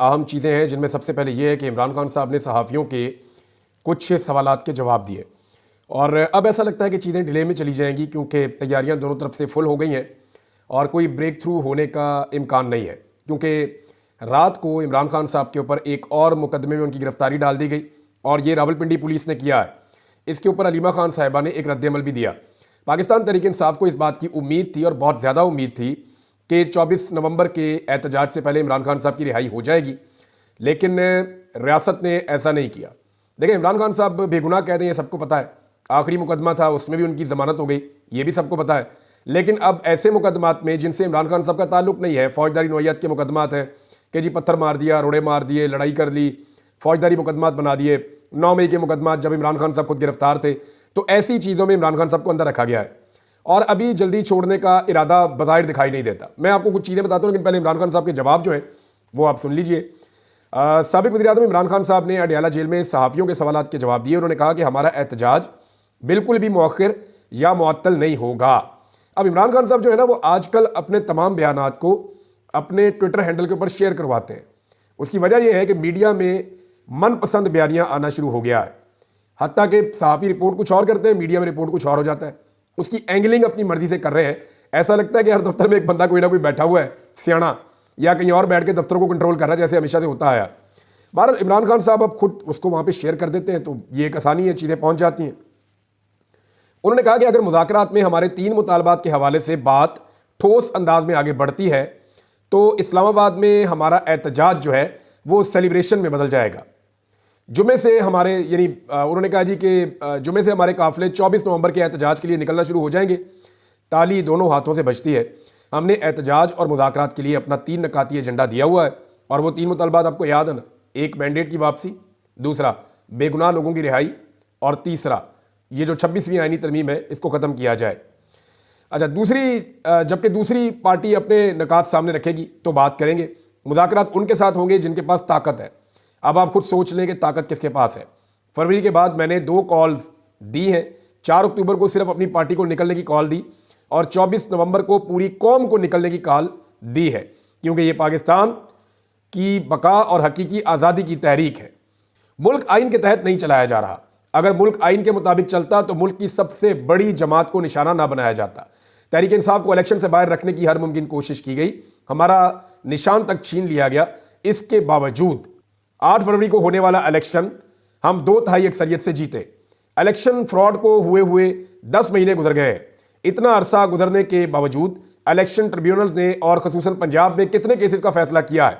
अहम चीज़ें हैं, जिनमें सबसे पहले ये है कि इमरान खान साहब ने सहाफ़ियों के कुछ सवालात के जवाब दिए और अब ऐसा लगता है कि चीज़ें डिले में चली जाएंगी, क्योंकि तैयारियां दोनों तरफ से फुल हो गई हैं और कोई ब्रेक थ्रू होने का इम्कान नहीं है। क्योंकि रात को इमरान खान साहब के ऊपर एक और मुकदमे में उनकी गिरफ्तारी डाल दी गई और ये रावलपिंडी पुलिस ने किया है। इसके ऊपर अलीमा खान साहिबा ने एक रद्द-ए-अमल भी दिया। पाकिस्तान तहरीक-ए-इंसाफ को इस बात की उम्मीद थी और बहुत ज़्यादा उम्मीद थी कि 24 नवंबर के एहतजाज से पहले इमरान खान साहब की रिहाई हो जाएगी, लेकिन रियासत ने ऐसा नहीं किया। देखिए, इमरान खान साहब बेगुनाह कह दें, ये सबको पता है। आखिरी मुकदमा था, उसमें भी उनकी ज़मानत हो गई, ये भी सबको पता है। लेकिन अब ऐसे मुकदमात में जिनसे इमरान खान साहब का ताल्लुक नहीं है, फौजदारी नौयत के मुकदमात हैं कि जी पत्थर मार दिया, रोड़े मार दिए, लड़ाई कर ली, फौजदारी मुकदमात बना दिए। 9 मई के मुकदमात जब इमरान खान साहब खुद गिरफ्तार थे, तो ऐसी चीज़ों में इमरान खान साहब को अंदर रखा गया है और अभी जल्दी छोड़ने का इरादा बज़ाहिर दिखाई नहीं देता। मैं आपको कुछ चीज़ें बताता हूँ, लेकिन पहले इमरान खान साहब के जवाब जो हैं वो आप सुन लीजिए। साबिक़ वज़ीर-ए-आज़म इमरान खान साहब ने अडयाला जेल में सहाफ़ियों के सवालात के जवाब दिए। उन्होंने कहा कि हमारा एहतजाज बिल्कुल भी मौखिर या मुअत्तल नहीं होगा। अब इमरान खान साहब जो है ना, वो आजकल अपने तमाम बयानात को अपने ट्विटर हैंडल के ऊपर शेयर करवाते हैं। उसकी वजह यह है कि मीडिया में मनपसंद बयानियाँ आना शुरू हो गया है। हत्ता कि सहाफ़ी रिपोर्ट कुछ और करते हैं, मीडिया में रिपोर्ट कुछ और हो जाता है। उसकी एंगलिंग अपनी मर्जी से कर रहे हैं। ऐसा लगता है कि हर दफ्तर में एक बंदा कोई ना कोई बैठा हुआ है सियाना, या कहीं और बैठ के दफ्तरों को कंट्रोल कर रहा है, जैसे हमेशा से होता आया। बहरहाल इमरान खान साहब अब खुद उसको वहाँ पे शेयर कर देते हैं, तो ये एक आसानी है, चीज़ें पहुँच जाती हैं। उन्होंने कहा कि अगर मुज़ाकरात में हमारे 3 मुतालबात के हवाले से बात ठोस अंदाज में आगे बढ़ती है तो इस्लामाबाद में हमारा एहतजाज जो है वो सेलिब्रेशन में बदल जाएगा। जुमे से हमारे उन्होंने कहा जी कि जुमे से हमारे काफ़िले 24 नवंबर के एहतजाज के लिए निकलना शुरू हो जाएंगे। ताली दोनों हाथों से बजती है। हमने एहतजाज और मुज़ाकरात के लिए अपना 3 नकाती एजेंडा दिया हुआ है और वो 3 मुतालबात आपको याद है ना। एक, मैंडेट की वापसी, दूसरा बेगुनाह लोगों की रिहाई, और तीसरा ये जो 26वीं आईनी तरमीम है इसको ख़त्म किया जाए। अच्छा, जबकि दूसरी पार्टी अपने नकात सामने रखेगी तो बात करेंगे। मुज़ाकरात उनके साथ होंगे जिनके पास ताकत है। अब आप खुद सोच लें कि ताकत किसके पास है। फरवरी के बाद मैंने 2 कॉल्स दी हैं। 4 अक्टूबर को सिर्फ अपनी पार्टी को निकलने की कॉल दी और 24 नवंबर को पूरी कौम को निकलने की कॉल दी है, क्योंकि ये पाकिस्तान की बका और हकीकी आज़ादी की तहरीक है। मुल्क आइन के तहत नहीं चलाया जा रहा। अगर मुल्क आइन के मुताबिक चलता तो मुल्क की सबसे बड़ी जमात को निशाना ना बनाया जाता। तहरीक इंसाफ को इलेक्शन से बाहर रखने की हर मुमकिन कोशिश की गई, हमारा निशान तक छीन लिया गया। इसके बावजूद 8 फरवरी को होने वाला इलेक्शन हम 2/3 अक्सरियत से जीते। इलेक्शन फ्रॉड को हुए 10 महीने गुजर गए हैं। इतना अरसा गुजरने के बावजूद इलेक्शन ट्रिब्यूनल्स ने और खसूसन पंजाब में कितने केसेस का फैसला किया है।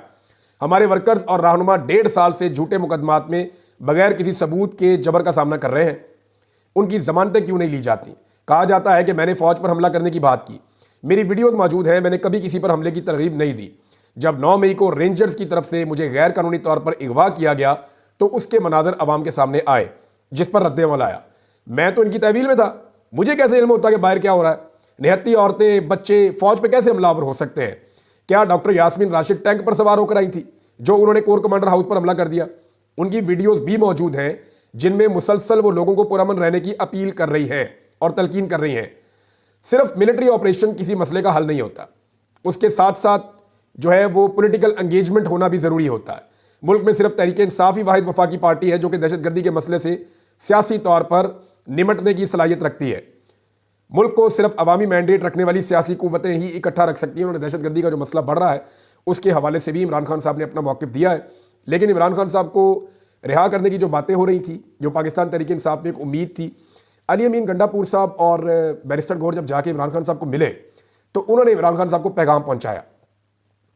हमारे वर्कर्स और रहनुमा 1.5 साल से झूठे मुकदमात में बगैर किसी सबूत के जबर का सामना कर रहे हैं। उनकी जमानतें क्यों नहीं ली जाती? कहा जाता है कि मैंने फौज पर हमला करने की बात की। मेरी वीडियोज मौजूद है, मैंने कभी किसी पर हमले की तरगीब नहीं दी। जब 9 मई को रेंजर्स की तरफ से मुझे गैर कानूनी तौर पर अगवा किया गया तो उसके मनाजर अवाम के सामने आए, जिस पर रद्द-ए-अमल आया। मैं तो इनकी तहवील में था, मुझे कैसे इल्म होता कि बाहर क्या हो रहा है? निहत्ती औरतें, बच्चे फौज पर कैसे हमलावर हो सकते हैं? क्या डॉक्टर यास्मीन राशिद टैंक पर सवार होकर आई थी जो उन्होंने कोर कमांडर हाउस पर हमला कर दिया? उनकी वीडियोस भी मौजूद हैं जिनमें मुसलसल वो लोगों को पुरअमन रहने की अपील कर रही हैं और तलकीन कर रही हैं। सिर्फ मिलिट्री ऑपरेशन किसी मसले का हल नहीं होता, उसके साथ साथ जो है वो पॉलिटिकल एंगेजमेंट होना भी ज़रूरी होता है। मुल्क में सिर्फ तहरीक इंसाफ ही वाहिद वफाकी पार्टी है जो कि दहशतगर्दी के मसले से सियासी तौर पर निमटने की सलाहियत रखती है। मुल्क को सिर्फ अवामी मैंडेट रखने वाली सियासी कुव्वतें ही इकट्ठा रख सकती हैं। उन्होंने दहशतगर्दी का जो मसला बढ़ रहा है उसके हवाले से भी इमरान खान साहब ने अपना मौक़िफ़ दिया है। लेकिन इमरान खान साहब को रिहा करने की जो बातें हो रही थी, जो पाकिस्तान तहरीक इंसाफ में एक उम्मीद थी, अली अमीन गंडापुर साहब और बैरिस्टर गौर जब जाके इमरान खान साहब को मिले तो उन्होंने इमरान खान साहब को पैगाम पहुँचाया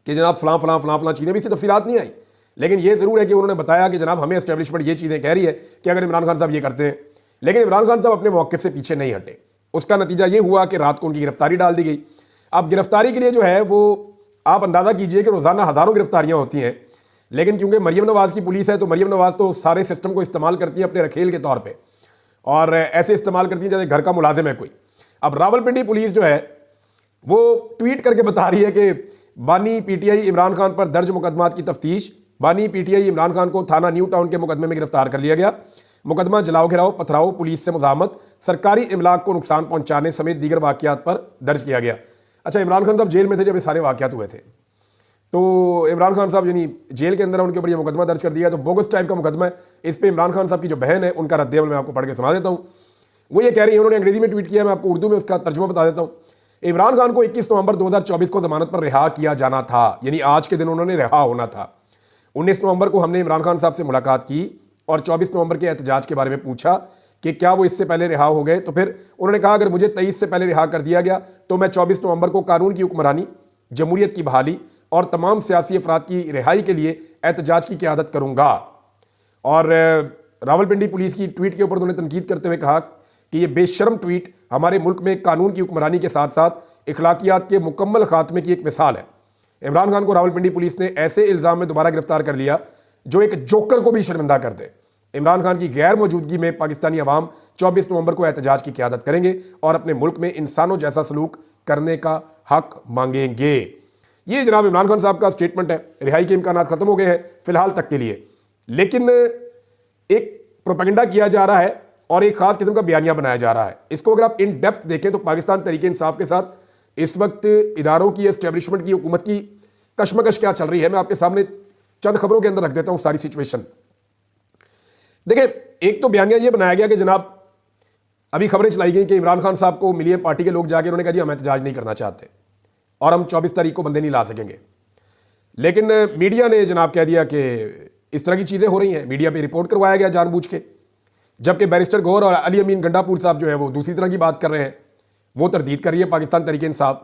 कि जनाब फलां चीज़ें भी, इसकी तफसीलात नहीं आई, लेकिन ये ज़रूर है कि उन्होंने बताया कि जनाब हमें एस्टेब्लिशमेंट ये चीज़ें कह रही है कि अगर इमरान खान साहब ये करते हैं। लेकिन इमरान खान साहब अपने मौक़िफ़ से पीछे नहीं हटे। उसका नतीजा ये हुआ कि रात को उनकी गिरफ्तारी डाल दी गई। अब गिरफ्तारी के लिए जो है वो आप अंदाज़ा कीजिए कि रोज़ाना हज़ारों गिरफ्तारियाँ होती हैं, लेकिन क्योंकि मरियम नवाज़ की पुलिस है तो मरियम नवाज़ तो सारे सिस्टम को इस्तेमाल करती है अपने रखेल के तौर पर, और ऐसे इस्तेमाल करती हैं जैसे घर का मुलाजिम है कोई। अब रावलपिंडी पुलिस जो है वो ट्वीट करके बता रही है कि बानी पीटीआई इमरान खान पर दर्ज मुकदमात की तफ्तीश। बानी पीटीआई इमरान खान को थाना न्यू टाउन के मुकदमे में गिरफ्तार कर लिया गया। मुकदमा जलाओ घिराओ, पथराव, पुलिस से मुज़ाहमत, सरकारी इमलाक को नुकसान पहुंचाने समेत दीगर वाक़यात पर दर्ज किया गया। अच्छा, इमरान खान साहब जेल में थे जब ये सारे वाक़यात हुए थे, तो इमरान खान साहब यानी जेल के अंदर उनके ऊपर ये मुकदमा दर्ज कर दिया, तो बोगस टाइप का मुकदमा है। इस पे इमरान खान साहब की जो बहन है उनका रद्द-ए-अमल मैं आपको पढ़ के सुना देता हूँ। वो ये कह रही है, उन्होंने अंग्रेजी में ट्वीट किया, मैं आपको उर्दू में उसका तर्जुमा बता देता हूँ। इमरान खान को 21 नवंबर 2024 को जमानत पर रिहा किया जाना था, यानी आज के दिन उन्होंने रिहा होना था। 19 नवंबर को हमने इमरान खान साहब से मुलाकात की और 24 नवंबर के एहतजाज के बारे में पूछा कि क्या वो इससे पहले रिहा हो गए, तो फिर उन्होंने कहा अगर मुझे 23 से पहले रिहा कर दिया गया तो मैं 24 नवंबर को कानून की हुक्मरानी, जमहूरियत की बहाली और तमाम सियासी अफराद की रिहाई के लिए एहतजाज की क़यादत करूँगा। और रावलपिंडी पुलिस की ट्वीट के ऊपर उन्होंने तनकीद करते हुए कहा कि ये बेशर्म ट्वीट हमारे मुल्क में कानून की हुक्मरानी के साथ साथ इखलाकियात के मुकम्मल खात्मे की एक मिसाल है। इमरान खान को रावलपिंडी पुलिस ने ऐसे इल्ज़ाम में दोबारा गिरफ्तार कर लिया जो एक जोकर को भी शर्मिंदा कर दे। इमरान खान की गैर मौजूदगी में पाकिस्तानी अवाम 24 नवंबर को एहतजाज की क़यादत करेंगे और अपने मुल्क में इंसानों जैसा सलूक करने का हक मांगेंगे। ये जनाब इमरान खान साहब का स्टेटमेंट है। रिहाई के इम्कान खत्म हो गए हैं फिलहाल तक के लिए, लेकिन एक प्रोपेगेंडा किया जा रहा है और एक खास किस्म का बयानिया बनाया जा रहा है। इसको अगर आप इन डेप्थ देखें तो पाकिस्तान तहरीक इंसाफ के साथ इस वक्त इदारों की, एस्टेब्लिशमेंट की, हुकूमत की कशमकश क्या चल रही है, मैं आपके सामने चंद खबरों के अंदर रख देता हूं सारी सिचुएशन। देखिए, एक तो बयानिया ये बनाया गया कि जनाब अभी खबरें चलाई गई कि इमरान खान साहब को मिलिए पार्टी के लोग जाके, उन्होंने कहा जी हम एहतजाज नहीं करना चाहते और हम 24 तारीख को बंदे नहीं ला सकेंगे। लेकिन मीडिया ने जनाब कह दिया कि इस तरह की चीज़ें हो रही हैं, मीडिया पे रिपोर्ट करवाया गया जानबूझ के, जबकि बैरिस्टर गौहर और अली अमीन गंडापुर साहब जो है वो दूसरी तरह की बात कर रहे हैं, वो तरदीद कर रही है पाकिस्तान तहरीक इंसाफ।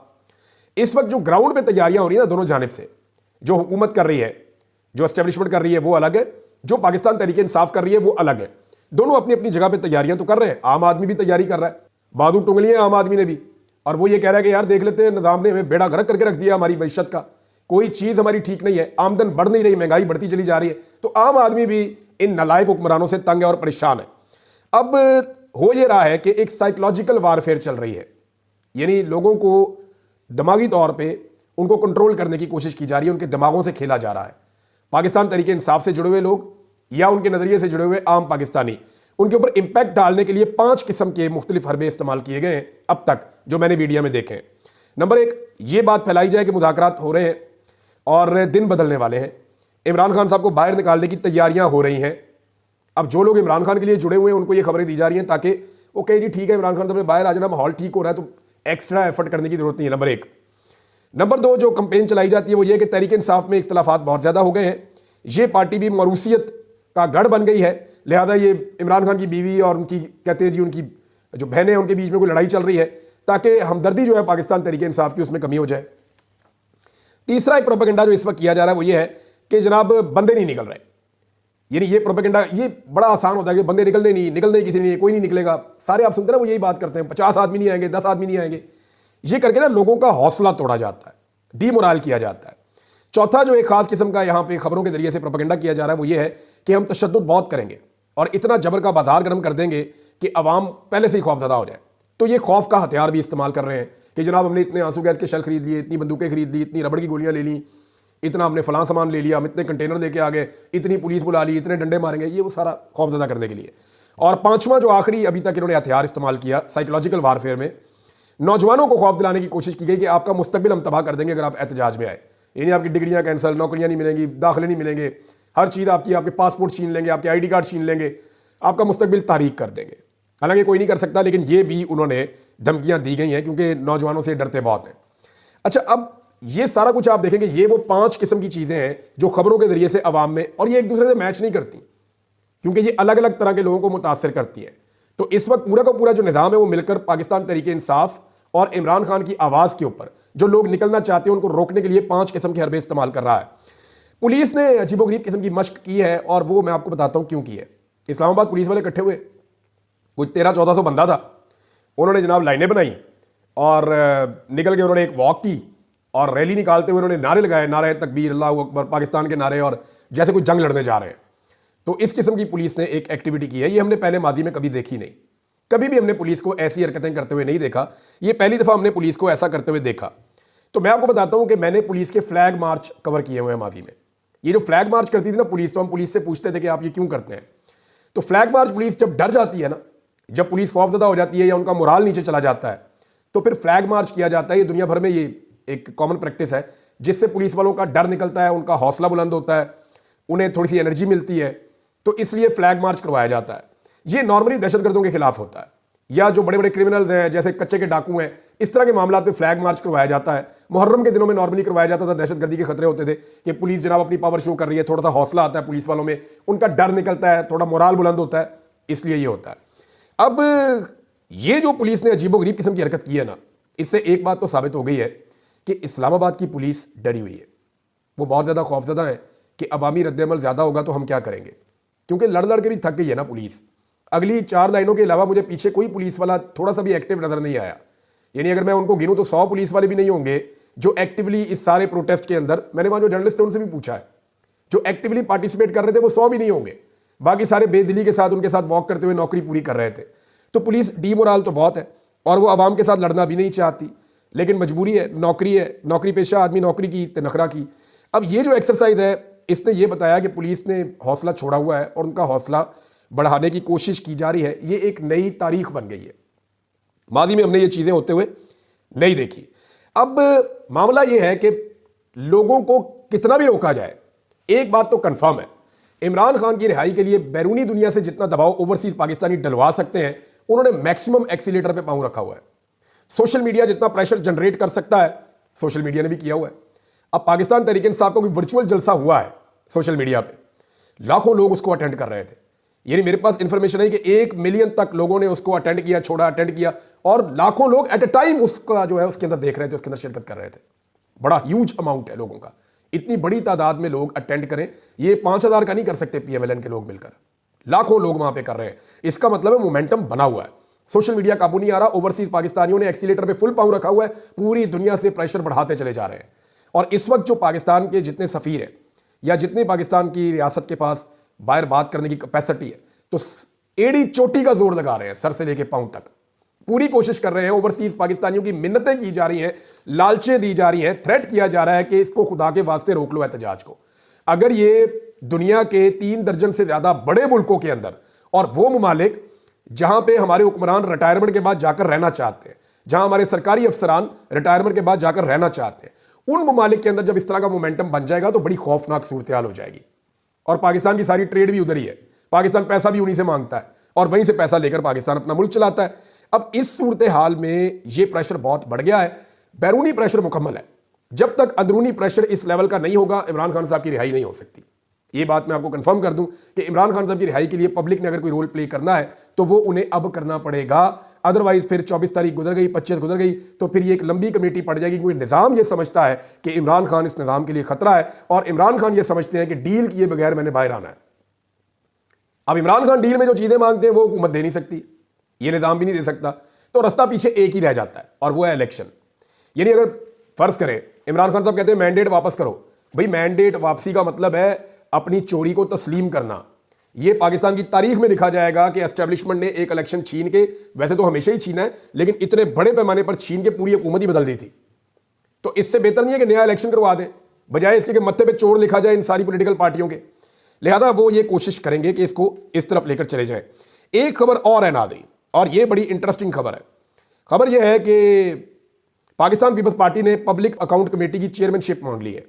इस वक्त जो ग्राउंड पे तैयारियां हो रही है ना दोनों जानिब से, जो हुकूमत कर रही है, जो एस्टेब्लिशमेंट कर रही है वो अलग है, जो पाकिस्तान तहरीक इंसाफ कर रही है वो अलग है। दोनों अपनी अपनी जगह पे तैयारियां तो कर रहे हैं। आम आदमी भी तैयारी कर रहा है, बादू टुंगली है आम आदमी ने भी, और वो ये कह रहा है कि यार देख लेते हैं, निज़ाम ने हमें बेड़ा गर्क करके रख दिया हमारी मईशत का, कोई चीज़ हमारी ठीक नहीं है, आमदन बढ़ नहीं रही, महंगाई बढ़ती चली जा रही है। तो आम आदमी भी इन नालायक हुक्मरानों से तंग है और परेशान है। अब हो ये रहा है कि एक साइकोलॉजिकल वारफेयर चल रही है, यानी लोगों को दिमागी तौर पे उनको कंट्रोल करने की कोशिश की जा रही है, उनके दिमागों से खेला जा रहा है। पाकिस्तान तहरीक इंसाफ से जुड़े हुए लोग या उनके नज़रिए से जुड़े हुए आम पाकिस्तानी, उनके ऊपर इंपैक्ट डालने के लिए 5 किस्म के मुख्तलिफ हरबे इस्तेमाल किए गए हैं अब तक जो मैंने मीडिया में देखे हैं। नंबर 1, ये बात फैलाई जाए कि मुज़ाकरात हो रहे हैं और दिन बदलने वाले हैं, इमरान खान साहब को बाहर निकालने की तैयारियां हो रही हैं। अब जो लोग इमरान खान के लिए जुड़े हुए हैं उनको ये खबरें दी जा रही हैं ताकि वो कहे जी ठीक है इमरान खान साहब ने बाहर आ जाना, माहौल ठीक हो रहा है तो एक्स्ट्रा एफर्ट करने की जरूरत नहीं है। नंबर 1। नंबर 2, जो कंपेन चलाई जाती है वो ये कि तहरीक इंसाफ में इख्तलाफात बहुत ज़्यादा हो गए हैं, ये पार्टी भी मरूसियत का गढ़ बन गई है, लिहाजा ये इमरान खान की बीवी और उनकी, कहते हैं जी, उनकी जो बहनें हैं उनके बीच में कोई लड़ाई चल रही है ताकि हमदर्दी जो है पाकिस्तान तहरीक इंसाफ की उसमें कमी हो जाए। तीसरा एक प्रोपेगेंडा जो इस वक्त किया जा रहा है वो ये है कि जनाब बंदे नहीं निकल रहे, यानी ये प्रोपेगेंडा ये बड़ा आसान होता है कि बंदे निकलने किसी नहीं, कोई नहीं निकलेगा, सारे आप सुनते हैं ना वो यही बात करते हैं, 50 आदमी नहीं आएंगे, 10 आदमी नहीं आएंगे, ये करके ना लोगों का हौसला तोड़ा जाता है, डीमोरल किया जाता है। चौथा जो एक खास किस्म का यहाँ पे खबरों के जरिए से प्रोपेगेंडा किया जा रहा है वो ये है कि हम तशद्दुद बहुत करेंगे और इतना जबर का बाजार गर्म कर देंगे कि अवाम पहले से ही खौफजदा हो जाए। तो ये खौफ का हथियार भी इस्तेमाल कर रहे हैं कि जनाब हमने इतने आंसू गैस के शल खरीद लिए, इतनी बंदूकें खरीद ली, इतनी रबड़ की गोलियां ले ली, इतना हमने फलां सामान ले लिया, हम इतने कंटेनर लेके आ गए, इतनी पुलिस बुला ली, इतने डंडे मारेंगे, ये वो सारा खौफजदा करने के लिए। और पांचवा जो आखिरी अभी तक इन्होंने हथियार इस्तेमाल किया साइकोलॉजिकल वारफेयर में, नौजवानों को खौफ दिलाने की कोशिश की गई कि आपका मुस्तकबिल हम तबाह कर देंगे अगर आप एहतजाज में आए, यानी आपकी डिग्रियां कैंसिल, नौकरियां नहीं मिलेंगी, दाखिले नहीं मिलेंगे, हर चीज़ आपकी, आपके पासपोर्ट छीन लेंगे, आपके ID कार्ड छीन लेंगे, आपका मुस्तकबिल तारीक कर देंगे। हालांकि कोई नहीं कर सकता, लेकिन ये भी उन्होंने धमकियां दी गई हैं क्योंकि नौजवानों से डरते बहुत हैं। अच्छा, अब ये सारा कुछ आप देखेंगे, ये वो 5 किस्म की चीज़ें हैं जो खबरों के जरिए से अवाम में, और ये एक दूसरे से मैच नहीं करती क्योंकि ये अलग अलग तरह के लोगों को मुतासर करती है। तो इस वक्त पूरा का पूरा जो निज़ाम है वो मिलकर पाकिस्तान तहरीक इंसाफ और इमरान खान की आवाज़ के ऊपर जो लोग निकलना चाहते हैं उनको रोकने के लिए 5 किस्म के हरबे इस्तेमाल कर रहा है। पुलिस ने अजीबोगरीब किस्म की मशक की है और वो मैं आपको बताता हूँ क्यों की है। इस्लामाबाद पुलिस वाले इकट्ठे हुए, कुछ 1300-1400 बंदा था, उन्होंने जनाब लाइनें बनाई और निकल के उन्होंने एक वॉक की और रैली निकालते हुए उन्होंने नारे लगाए, नारे तकबीर, अल्लाहू अकबर, पाकिस्तान के नारे, और जैसे कोई जंग लड़ने जा रहे हैं। तो इस किस्म की पुलिस ने एक एक्टिविटी की है, ये हमने पहले माजी में कभी देखी नहीं, कभी भी हमने पुलिस को ऐसी हरकतें करते हुए नहीं देखा, ये पहली दफ़ा हमने पुलिस को ऐसा करते हुए देखा। तो मैं आपको बताता हूँ कि मैंने पुलिस के फ्लैग मार्च कवर किए हुए हैं माजी में। ये जो फ्लैग मार्च करती थी ना पुलिस, तो हम पुलिस से पूछते थे कि आप ये क्यों करते हैं। तो फ्लैग मार्च पुलिस जब डर जाती है ना, जब पुलिस खौफजदा हो जाती है या उनका मोराल नीचे चला जाता है, तो फिर फ्लैग मार्च किया जाता है। ये दुनिया भर में ये एक कॉमन प्रैक्टिस है जिससे पुलिस वालों का डर निकलता है, उनका हौसला बुलंद होता है, उन्हें थोड़ी सी एनर्जी मिलती है, तो इसलिए फ्लैग मार्च करवाया जाता है। ये नॉर्मली दहशतगर्दों के खिलाफ होता है, या जो बड़े बड़े क्रिमिनल्स हैं जैसे कच्चे के डाकू हैं, इस तरह के मामला पे फ्लैग मार्च करवाया जाता है। मुहर्रम के दिनों में नॉर्मली करवाया जाता था, दहशतगर्दी के खतरे होते थे कि पुलिस जनाब अपनी पावर शो कर रही है, थोड़ा सा हौसला आता है पुलिस वालों में, उनका डर निकलता है, थोड़ा मोराल बुलंद होता है, इसलिए ये होता है। अब ये जो पुलिस ने अजीबोगरीब किस्म की हरकत की है ना, इससे एक बात तो साबित हो गई है कि इस्लामाबाद की पुलिस डरी हुई है। वो बहुत ज़्यादा खौफजदा है कि अवामी रद्दमल ज़्यादा होगा तो हम क्या करेंगे, क्योंकि लड़ लड़ के भी थक गई है ना पुलिस। अगली 4 लाइनों के अलावा मुझे पीछे कोई पुलिस वाला थोड़ा सा भी एक्टिव नजर नहीं आया। यानी अगर मैं उनको गिनूं तो 100 पुलिस वाले भी नहीं होंगे जो एक्टिवली इस सारे प्रोटेस्ट के अंदर, मैंने वहां जो जर्नलिस्ट थे उनसे भी पूछा है, जो एक्टिवली पार्टिसिपेट कर रहे थे वो 100 भी नहीं होंगे। बाकी सारे बेदिली के साथ उनके साथ वॉक करते हुए नौकरी पूरी कर रहे थे। तो पुलिस डीमोरल तो बहुत है और वो आवाम के साथ लड़ना भी नहीं चाहती, लेकिन मजबूरी है, नौकरी पेशा आदमी, नौकरी की नखरा की। अब ये जो एक्सरसाइज है इसने ये बताया कि पुलिस ने हौसला छोड़ा हुआ है और उनका हौसला बढ़ाने की कोशिश की जा रही है। ये एक नई तारीख बन गई है, मादी में हमने ये चीज़ें होते हुए नहीं देखी। अब मामला ये है कि लोगों को कितना भी रोका जाए, एक बात तो कंफर्म है, इमरान खान की रिहाई के लिए बैरूनी दुनिया से जितना दबाव ओवरसीज पाकिस्तानी डलवा सकते हैं उन्होंने मैक्सिमम एक्सीलेटर पे पांव रखा हुआ है। सोशल मीडिया जितना प्रेशर जनरेट कर सकता है सोशल मीडिया ने भी किया हुआ है। अब पाकिस्तान तहरीक इंसाफ का कोई वर्चुअल जलसा हुआ है सोशल मीडिया पे, लाखों लोग उसको अटेंड कर रहे थे। यानी मेरे पास इंफॉर्मेशन है कि 1 मिलियन तक लोगों ने उसको अटेंड किया, छोड़ा, अटेंड किया, और लाखों लोग एट ए टाइम उसका जो है उसके अंदर देख रहे थे, उसके अंदर शिरकत कर रहे थे। बड़ा ह्यूज अमाउंट है लोगों का, इतनी बड़ी तादाद में लोग अटेंड करें, ये 5000 का नहीं कर सकते PMLN के लोग मिलकर, लाखों लोग वहां पे कर रहे हैं। इसका मतलब है मोमेंटम बना हुआ है, सोशल मीडिया काबू नहीं आ रहा। ओवरसीज पाकिस्तानियों ने एक्सीलेटर पे फुल पांव रखा हुआ है, पूरी दुनिया से प्रेशर बढ़ाते चले जा रहे हैं। और इस वक्त जो पाकिस्तान के जितने सफीर हैं या जितने पाकिस्तान की रियासत के पास बाहर बात करने की कैपेसिटी है, तो एड़ी चोटी का जोर लगा रहे हैं, सर से लेके पांव तक पूरी कोशिश कर रहे हैं। ओवरसीज पाकिस्तानियों की मिन्नतें की जा रही हैं, लालचें दी जा रही हैं, थ्रेट किया जा रहा है कि इसको खुदा के वास्ते रोक लो एहतजाज को। अगर ये दुनिया के 3 दर्जन से ज्यादा बड़े मुल्कों के अंदर, और वो ममालिक जहां पे हमारे हुक्मरान रिटायरमेंट के बाद जाकर रहना चाहते हैं, जहां हमारे सरकारी अफसरान रिटायरमेंट के बाद जाकर रहना चाहते हैं, उन ममालिक के अंदर जब इस तरह का मोमेंटम बन जाएगा तो बड़ी खौफनाक सूरत हाल हो जाएगी। और पाकिस्तान की सारी ट्रेड भी उधर ही है, पाकिस्तान पैसा भी उन्हीं से मांगता है और वहीं से पैसा लेकर पाकिस्तान अपना मुल्क चलाता है। अब इस सूरत हाल में ये प्रेशर बहुत बढ़ गया है, बैरूनी प्रेशर मुकम्मल है। जब तक अंदरूनी प्रेशर इस लेवल का नहीं होगा इमरान खान साहब की रिहाई नहीं हो सकती। ये बात मैं आपको कंफर्म कर दूं कि इमरान खान साहब की रिहाई के लिए पब्लिक ने अगर कोई रोल प्ले करना है तो वो उन्हें अब करना पड़ेगा। अदरवाइज फिर 24 तारीख गुजर गई, 25 गुजर गई, तो फिर ये एक लंबी कमेटी पड़ जाएगी, क्योंकि निज़ाम ये समझता है कि इमरान खान इस निज़ाम के लिए खतरा है, और इमरान खान ये समझते हैं कि डील किए बगैर मैंने बाहर आना है। अब इमरान खान डील में जो चीज़ें मांगते हैं वो हुकूमत दे नहीं सकती, ये निज़ाम भी नहीं दे सकता, तो रास्ता पीछे एक ही रह जाता है और वो है इलेक्शन। यानी अगर फर्ज करें इमरान खान साहब कहते हैं मैंडेट वापस करो, भाई मैंडेट वापसी का मतलब है अपनी चोरी को तस्लीम करना। ये पाकिस्तान की तारीख में लिखा जाएगा कि एस्टेब्लिशमेंट ने एक इलेक्शन छीन के, वैसे तो हमेशा ही छीना है, लेकिन इतने बड़े पैमाने पर छीन के पूरी हुकूमत ही बदल दी थी। तो इससे बेहतर नहीं है कि नया इलेक्शन करवा दें, बजाय इसके कि मत्थे पे चोर लिखा जाए इन सारी पॉलिटिकल पार्टियों के। लिहाजा वो ये कोशिश करेंगे कि इसको इस तरफ लेकर चले जाए। एक खबर और है नाज़रीन, और ये बड़ी इंटरेस्टिंग खबर है। खबर यह है कि पाकिस्तान पीपल्स पार्टी ने पब्लिक अकाउंट कमेटी की चेयरमैनशिप मांग ली है।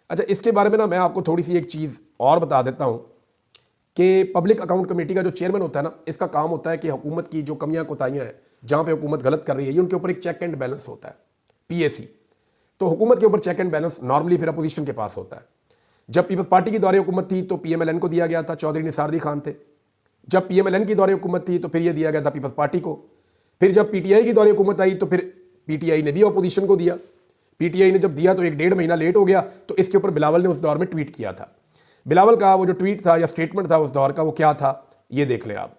अच्छा, इसके बारे में ना मैं आपको थोड़ी सी एक चीज़ और बता देता हूँ कि पब्लिक अकाउंट कमेटी का जो चेयरमैन होता है ना, इसका काम होता है कि हुकूमत की जो कमियां कोताहियां हैं, जहाँ पे हुकूमत गलत कर रही है, ये उनके ऊपर एक चेक एंड बैलेंस होता है, PAC। तो हुकूमत के ऊपर चेक एंड बैलेंस नॉर्मली फिर अपोजिशन के पास होता है। जब पीपल्स पार्टी की दौरे हुकूमत थी तो PMLN को दिया गया था, चौधरी निसार खान थे। जब PMLN की दौरे हुकूमत थी तो फिर यह दिया गया था पीपल्स पार्टी को। फिर जब PTI की दौरे हुकूमत आई तो फिर PTI ने भी अपोजिशन को दिया। PTI ने जब दिया तो 1-1.5 महीना लेट हो गया, तो इसके ऊपर बिलावल ने उस दौर में ट्वीट किया था। बिलावल का वो जो ट्वीट था या स्टेटमेंट था उस दौर का, वो क्या था ये देख लें आप।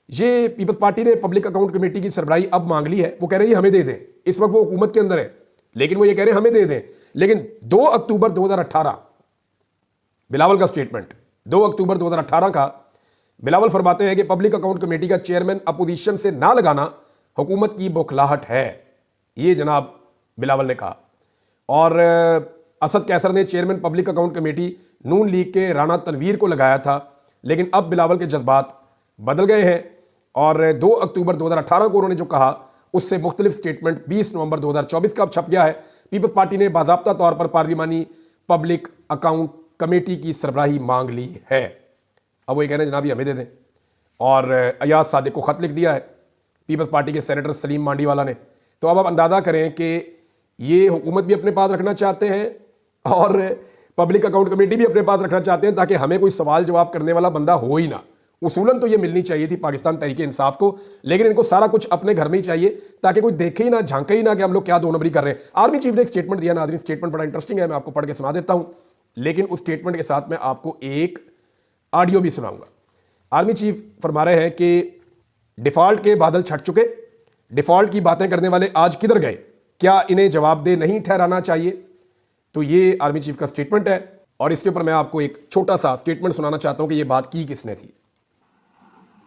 ये पीपल्स पार्टी ने पब्लिक अकाउंट कमेटी की सरबराही अब मांग ली है। वो कह रहे हैं हमें दे दें, इस वक्त वो हुकूमत के अंदर है, लेकिन वो ये कह रहे हैं हमें दे दें। लेकिन 2 अक्टूबर 2018 बिलावल का स्टेटमेंट, 2 अक्टूबर 2018 का बिलावल फरमाते हैं कि पब्लिक अकाउंट कमेटी का चेयरमैन अपोजिशन से ना लगाना हुकूमत की बौखलाहट है, ये जनाब बिलावल ने कहा। और असद कैसर ने चेयरमैन पब्लिक अकाउंट कमेटी नून लीग के राणा तनवीर को लगाया था, लेकिन अब बिलावल के जज्बात बदल गए हैं और 2 अक्टूबर 2018 को उन्होंने जो कहा उससे मुख्तलिफ स्टेटमेंट 20 नवंबर 2024 का अब छप गया है। पीपल्स पार्टी ने बाज़ाब्ता तौर पर पार्लिमानी पब्लिक अकाउंट कमेटी की सरबराही मांग ली है। अब वो ये कह रहे हैं जनाब ये हमें दे दें, और अयाज सादिक को ख़त लिख दिया है पीपल्स पार्टी के सेनेटर सलीम मांडीवाला ने। तो अब आप अंदाज़ा करें कि ये हुकूमत भी अपने पास रखना चाहते हैं और पब्लिक अकाउंट कमेटी भी अपने पास रखना चाहते हैं, ताकि हमें कोई सवाल जवाब करने वाला बंदा हो ही ना। उसूलन तो ये मिलनी चाहिए थी पाकिस्तान तहरीक इंसाफ को, लेकिन इनको सारा कुछ अपने घर में ही चाहिए ताकि कोई देखे ही ना, झांके ही ना कि हम लोग क्या दो नंबरी कर रहे हैं। आर्मी चीफ ने एक स्टेटमेंट दिया नाज़रीन, स्टेटमेंट बड़ा इंटरेस्टिंग है, मैं आपको पढ़ के सुना देता हूं, लेकिन उस स्टेटमेंट के साथ मैं आपको एक ऑडियो भी सुनाऊंगा। आर्मी चीफ फरमा रहे हैं कि डिफॉल्ट के बादल छट चुके, डिफॉल्ट की बातें करने वाले आज किधर गए, क्या इन्हें जवाबदेह नहीं ठहराना चाहिए। तो ये आर्मी चीफ का स्टेटमेंट है, और इसके ऊपर मैं आपको एक छोटा सा स्टेटमेंट सुनाना चाहता हूं कि ये बात की किसने थी।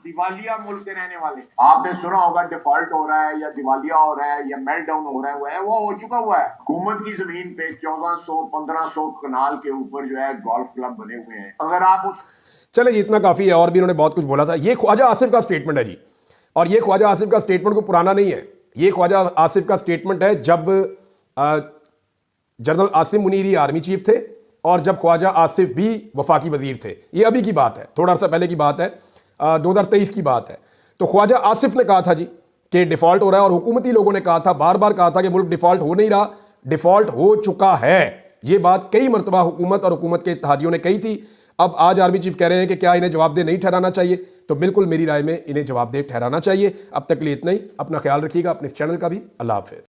दिवालिया मुल्क के रहने वाले, आपने सुना होगा डिफॉल्ट हो रहा है या दिवालिया हो रहा है या मेल्ट डाउन हो रहा है, वो हो चुका हुआ है। हुकूमत की जमीन पे 1400-1500 कनाल के ऊपर जो है गोल्फ क्लब बने हुए हैं। अगर आप उस चले जी इतना काफ़ी है, और भी इन्होंने बहुत कुछ बोला था। ये ख्वाजा आसिफ का स्टेटमेंट है जी, और ये ख्वाजा आसिफ का स्टेटमेंट कोई पुराना नहीं है, ये ख्वाजा आसिफ का स्टेटमेंट है जब जनरल आसिम मुनीरी आर्मी चीफ थे और जब ख्वाजा आसिफ भी वफाकी वजीर थे। ये अभी की बात है, थोड़ा सा पहले की बात है, 2023 की बात है। तो ख्वाजा आसिफ ने कहा था जी कि डिफ़ॉल्ट हो रहा है, और हुकूमती लोगों ने कहा था, बार बार कहा था कि मुल्क डिफ़ॉल्ट हो नहीं रहा, डिफ़ॉल्ट हो चुका है। ये बात कई मरतबा हुकूमत और हुकूमत के इत्तेहादियों ने कही थी। अब आज आर्मी चीफ कह रहे हैं कि क्या इन्हें जवाबदेह नहीं ठहराना चाहिए, तो बिल्कुल मेरी राय में इन्हें जवाबदेह ठहराना चाहिए। अब तक के लिए इतना ही, अपना ख्याल रखिएगा, अपने इस चैनल का भी। अल्लाह हाफ़िज़।